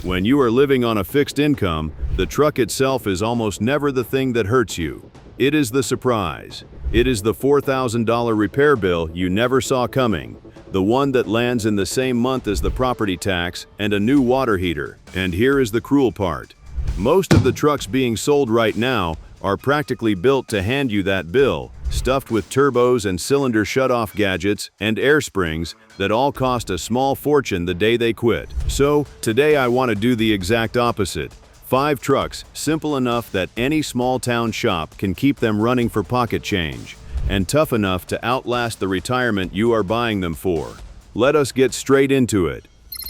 When you are living on a fixed income, the truck itself is almost never the thing that hurts you. It is the surprise. It is the $4,000 repair bill you never saw coming. The one that lands in the same month as the property tax and a new water heater. And here is the cruel part. Most of the trucks being sold right now are practically built to hand you that bill, stuffed with turbos and cylinder shutoff gadgets and air springs that all cost a small fortune the day they quit. So, today I want to do the exact opposite. 5 trucks, simple enough that any small town shop can keep them running for pocket change, and tough enough to outlast the retirement you are buying them for. Let us get straight into it.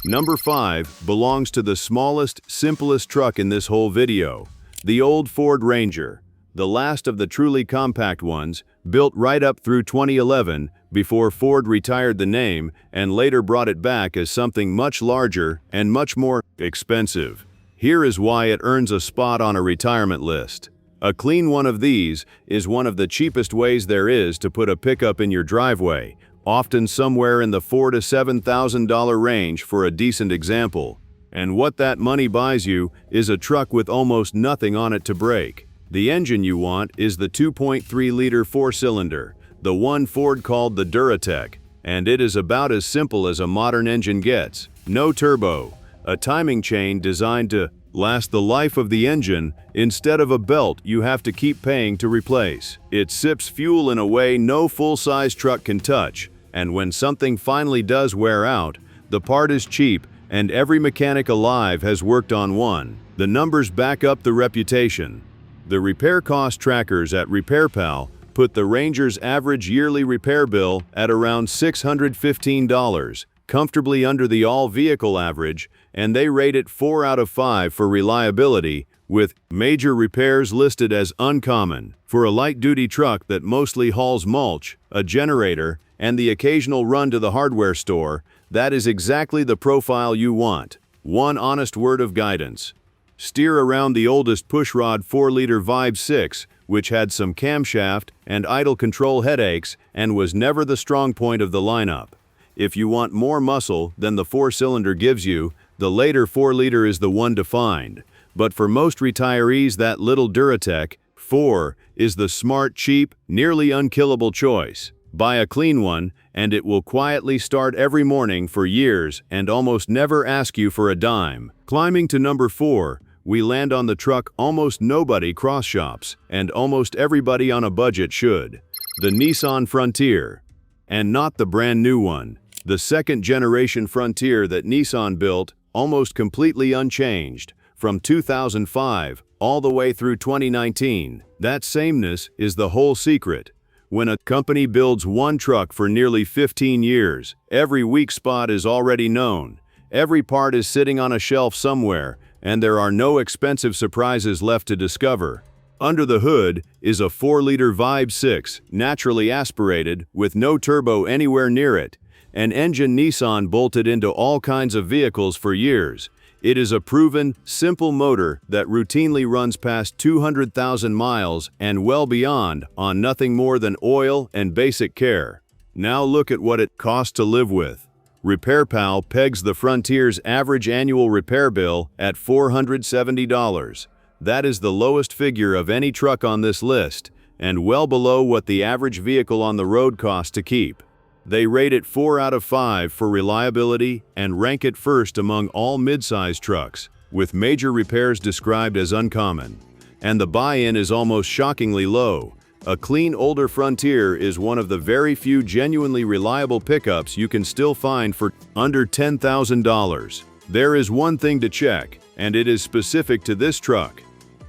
Number 5 belongs to the smallest, simplest truck in this whole video. The old Ford Ranger. The last of the truly compact ones, built right up through 2011 before Ford retired the name and later brought it back as something much larger and much more expensive. Here is why it earns a spot on a retirement list. A clean one of these is one of the cheapest ways there is to put a pickup in your driveway, often somewhere in the $4,000 to $7,000 range for a decent example. And what that money buys you is a truck with almost nothing on it to break. The engine you want is the 2.3-liter 4-cylinder, the one Ford called the Duratec, and it is about as simple as a modern engine gets. No turbo, a timing chain designed to last the life of the engine instead of a belt you have to keep paying to replace. It sips fuel in a way no full-size truck can touch, and when something finally does wear out, the part is cheap and every mechanic alive has worked on one. The numbers back up the reputation. The repair cost trackers at RepairPal put the Ranger's average yearly repair bill at around $615, comfortably under the all-vehicle average, and they rate it 4 out of 5 for reliability, with major repairs listed as uncommon. For a light-duty truck that mostly hauls mulch, a generator, and the occasional run to the hardware store, that is exactly the profile you want. One honest word of guidance. Steer around the oldest pushrod 4-liter Vibe 6, which had some camshaft and idle control headaches and was never the strong point of the lineup. If you want more muscle than the 4-cylinder gives you, the later 4-liter is the one to find. But for most retirees, that little Duratec 4 is the smart, cheap, nearly unkillable choice. Buy a clean one, and it will quietly start every morning for years and almost never ask you for a dime. Climbing to number 4, we land on the truck almost nobody cross shops, and almost everybody on a budget should. The Nissan Frontier. And not the brand new one. The second-generation Frontier that Nissan built, almost completely unchanged, from 2005 all the way through 2019. That sameness is the whole secret. When a company builds one truck for nearly 15 years, every weak spot is already known. Every part is sitting on a shelf somewhere, and there are no expensive surprises left to discover. Under the hood is a 4-liter Vibe 6, naturally aspirated, with no turbo anywhere near it. An engine Nissan bolted into all kinds of vehicles for years. It is a proven, simple motor that routinely runs past 200,000 miles and well beyond on nothing more than oil and basic care. Now look at what it costs to live with. RepairPal pegs the Frontier's average annual repair bill at $470. That is the lowest figure of any truck on this list, and well below what the average vehicle on the road costs to keep. They rate it 4 out of 5 for reliability and rank it first among all mid-size trucks, with major repairs described as uncommon. And the buy-in is almost shockingly low. A clean older Frontier is one of the very few genuinely reliable pickups you can still find for under $10,000. There is one thing to check, and it is specific to this truck.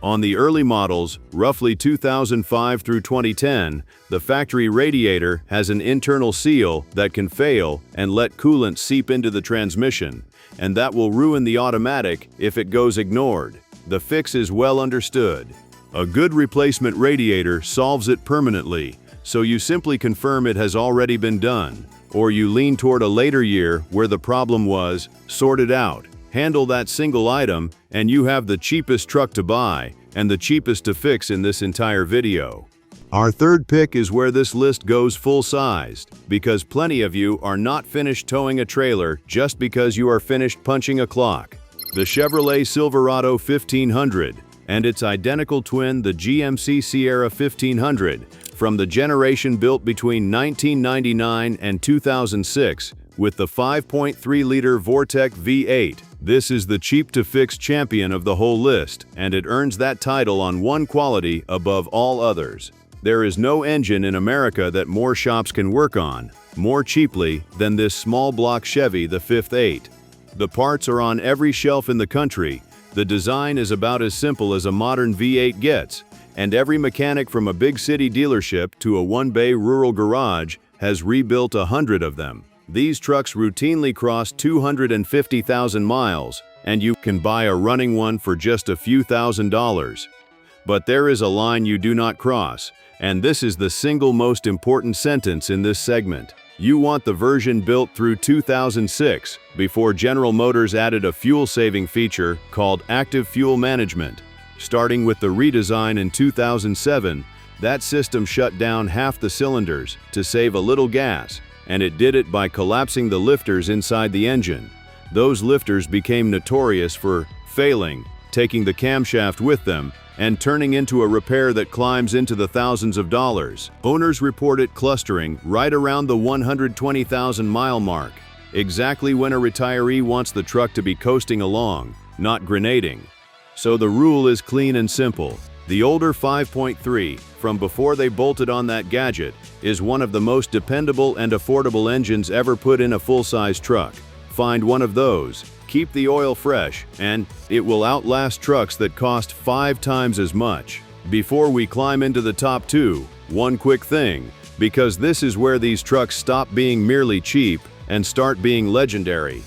On the early models, roughly 2005 through 2010, the factory radiator has an internal seal that can fail and let coolant seep into the transmission, and that will ruin the automatic if it goes ignored. The fix is well understood. A good replacement radiator solves it permanently, so you simply confirm it has already been done, or you lean toward a later year where the problem was sorted out. Handle that single item, and you have the cheapest truck to buy and the cheapest to fix in this entire video. Our third pick is where this list goes full-sized, because plenty of you are not finished towing a trailer just because you are finished punching a clock. the Chevrolet Silverado 1500, and its identical twin, the GMC Sierra 1500, from the generation built between 1999 and 2006, with the 5.3-liter Vortec V8. This is the cheap-to-fix champion of the whole list, and it earns that title on one quality above all others. There is no engine in America that more shops can work on, more cheaply, than this small block Chevy, the 5.8. The parts are on every shelf in the country, the design is about as simple as a modern V8 gets, and every mechanic from a big city dealership to a one-bay rural garage has rebuilt 100 of them. These trucks routinely cross 250,000 miles, and you can buy a running one for just a few $1,000s. But there is a line you do not cross, and this is the single most important sentence in this segment. You want the version built through 2006, before General Motors added a fuel-saving feature called Active Fuel Management. Starting with the redesign in 2007, that system shut down half the cylinders to save a little gas, and it did it by collapsing the lifters inside the engine. Those lifters became notorious for failing, taking the camshaft with them, and turning into a repair that climbs into the thousands of dollars. Owners report it clustering right around the 120,000-mile mark, exactly when a retiree wants the truck to be coasting along, not grenading. So the rule is clean and simple. The older 5.3, from before they bolted on that gadget, is one of the most dependable and affordable engines ever put in a full-size truck. Find one of those, keep the oil fresh, and it will outlast trucks that cost 5 times as much. Before we climb into the top 2, one quick thing, because this is where these trucks stop being merely cheap and start being legendary.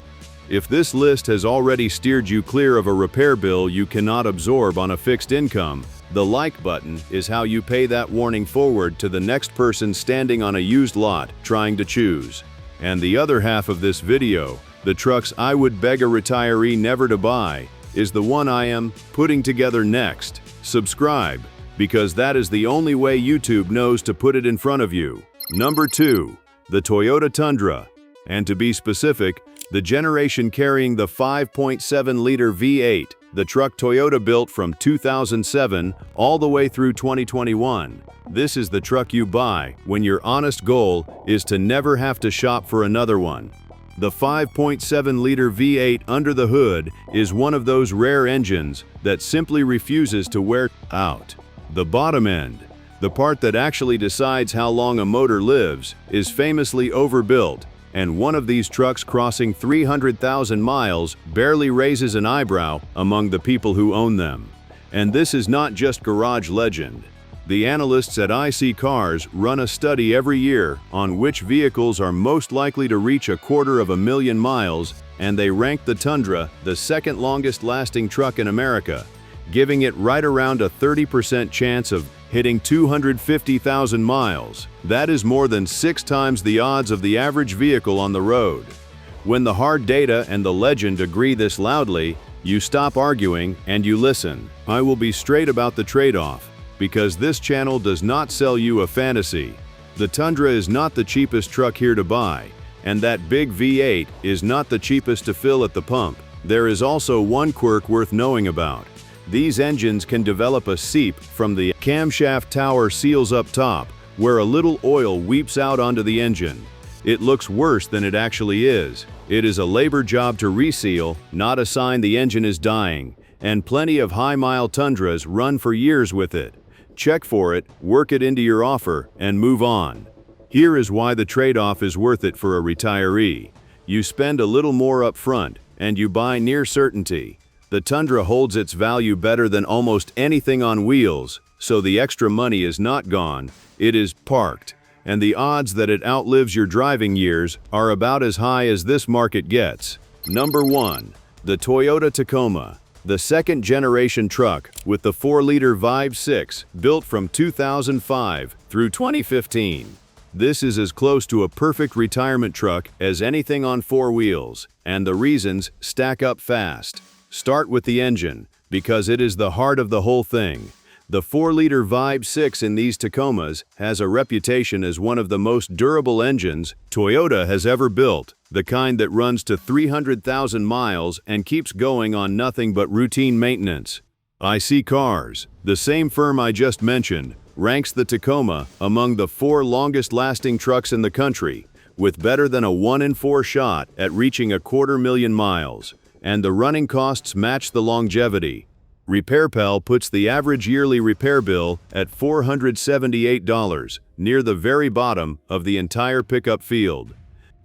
If this list has already steered you clear of a repair bill you cannot absorb on a fixed income, the like button is how you pay that warning forward to the next person standing on a used lot trying to choose. And the other half of this video, the trucks I would beg a retiree never to buy, is the one I am putting together next. Subscribe, because that is the only way YouTube knows to put it in front of you. Number 2, the Toyota Tundra. And to be specific, the generation carrying the 5.7-liter V8, the truck Toyota built from 2007 all the way through 2021. This is the truck you buy when your honest goal is to never have to shop for another one. The 5.7-liter V8 under the hood is one of those rare engines that simply refuses to wear out. The bottom end, the part that actually decides how long a motor lives, is famously overbuilt, and one of these trucks crossing 300,000 miles barely raises an eyebrow among the people who own them. And this is not just garage legend. The analysts at IC Cars run a study every year on which vehicles are most likely to reach 250,000 miles, and they rank the Tundra the second longest lasting truck in America, giving it right around a 30% chance of hitting 250,000 miles. That is more than 6 times the odds of the average vehicle on the road. When the hard data and the legend agree this loudly, you stop arguing and you listen. I will be straight about the trade-off, because this channel does not sell you a fantasy. The Tundra is not the cheapest truck here to buy, and that big V8 is not the cheapest to fill at the pump. There is also one quirk worth knowing about. These engines can develop a seep from the camshaft tower seals up top, where a little oil weeps out onto the engine. It looks worse than it actually is. It is a labor job to reseal, not a sign the engine is dying, and plenty of high-mile Tundras run for years with it. Check for it, work it into your offer, and move on. Here is why the trade-off is worth it for a retiree. You spend a little more up front, and you buy near certainty. The Tundra holds its value better than almost anything on wheels, so the extra money is not gone, it is parked, and the odds that it outlives your driving years are about as high as this market gets. Number 1. The Toyota Tacoma, the second-generation truck with the 4-liter Vibe 6, built from 2005 through 2015. This is as close to a perfect retirement truck as anything on 4 wheels, and the reasons stack up fast. Start with the engine, because it is the heart of the whole thing. The 4-liter Vibe 6 in these Tacomas has a reputation as one of the most durable engines Toyota has ever built. the kind that runs to 300,000 miles and keeps going on nothing but routine maintenance. IC Cars, the same firm I just mentioned, ranks the Tacoma among the 4 longest-lasting trucks in the country, with better than a 1 in 4 shot at reaching 250,000 miles, and the running costs match the longevity. RepairPal puts the average yearly repair bill at $478, near the very bottom of the entire pickup field.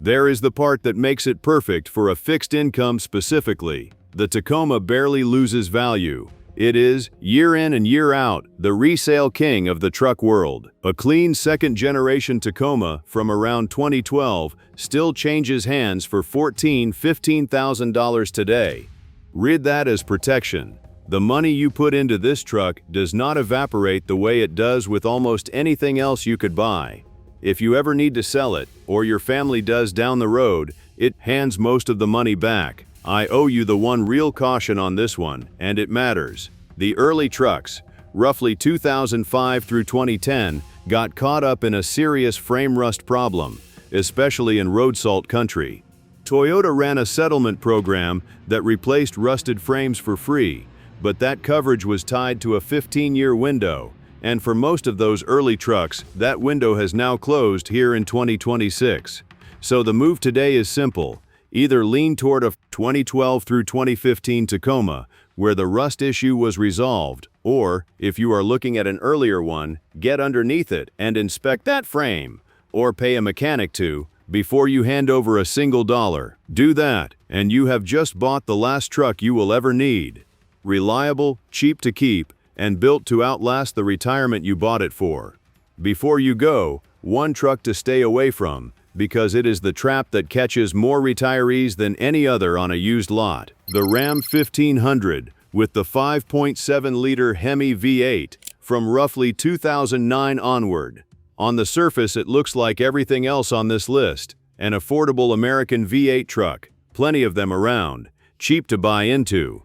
There is the part that makes it perfect for a fixed income specifically. The Tacoma barely loses value. It is, year in and year out, the resale king of the truck world. A clean second-generation Tacoma from around 2012 still changes hands for $14,000–$15,000 today. Read that as protection. The money you put into this truck does not evaporate the way it does with almost anything else you could buy. If you ever need to sell it, or your family does down the road, it hands most of the money back. I owe you the one real caution on this one, and it matters. The early trucks, roughly 2005 through 2010, got caught up in a serious frame rust problem, especially in road salt country. Toyota ran a settlement program that replaced rusted frames for free, but that coverage was tied to a 15-year window, and for most of those early trucks, that window has now closed here in 2026. So the move today is simple. Either lean toward a 2012 through 2015 Tacoma, where the rust issue was resolved, or, if you are looking at an earlier one, get underneath it and inspect that frame, or pay a mechanic to, before you hand over a single dollar. Do that, and you have just bought the last truck you will ever need. Reliable, cheap to keep, and built to outlast the retirement you bought it for. Before you go, one truck to stay away from, because it is the trap that catches more retirees than any other on a used lot. The Ram 1500 with the 5.7-liter Hemi V8 from roughly 2009 onward. On the surface it looks like everything else on this list. An affordable American V8 truck, plenty of them around, cheap to buy into.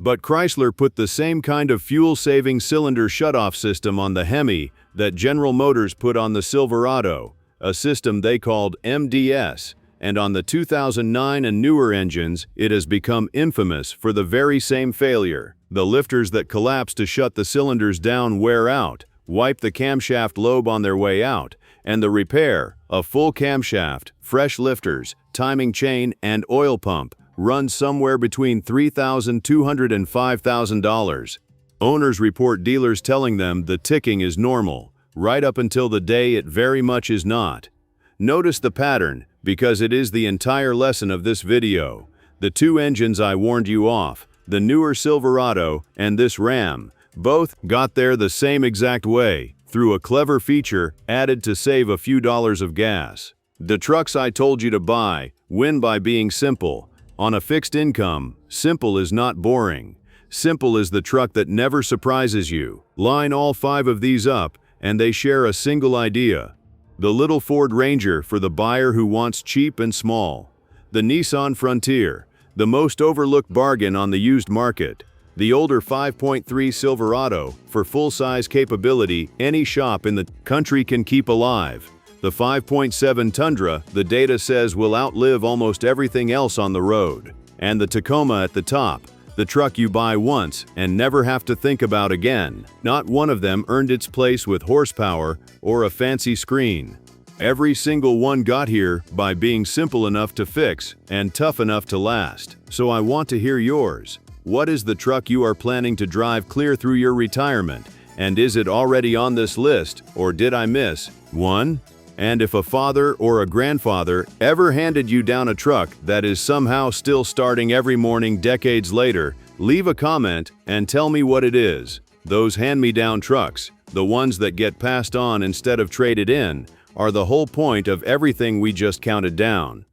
But Chrysler put the same kind of fuel-saving cylinder shutoff system on the Hemi that General Motors put on the Silverado, a system they called MDS, and on the 2009 and newer engines, it has become infamous for the very same failure. The lifters that collapse to shut the cylinders down wear out, wipe the camshaft lobe on their way out, and the repair, a full camshaft, fresh lifters, timing chain, and oil pump, runs somewhere between $3,200 and $5,000. Owners report dealers telling them the ticking is normal, right up until the day it very much is not. Notice the pattern, because it is the entire lesson of this video. The 2 engines I warned you off, the newer Silverado and this Ram, both got there the same exact way, through a clever feature added to save a few dollars of gas. The trucks I told you to buy win by being simple. On a fixed income, simple is not boring. Simple is the truck that never surprises you. Line all 5 of these up, and they share a single idea. The little Ford Ranger for the buyer who wants cheap and small. The Nissan Frontier, the most overlooked bargain on the used market. The older 5.3 Silverado, for full-size capability any shop in the country can keep alive. The 5.7 Tundra, the data says will outlive almost everything else on the road. And the Tacoma at the top, the truck you buy once and never have to think about again. Not one of them earned its place with horsepower or a fancy screen. Every single one got here by being simple enough to fix and tough enough to last. So I want to hear yours. What is the truck you are planning to drive clear through your retirement? And is it already on this list, or did I miss one? And if a father or a grandfather ever handed you down a truck that is somehow still starting every morning decades later, leave a comment and tell me what it is. Those hand-me-down trucks, the ones that get passed on instead of traded in, are the whole point of everything we just counted down.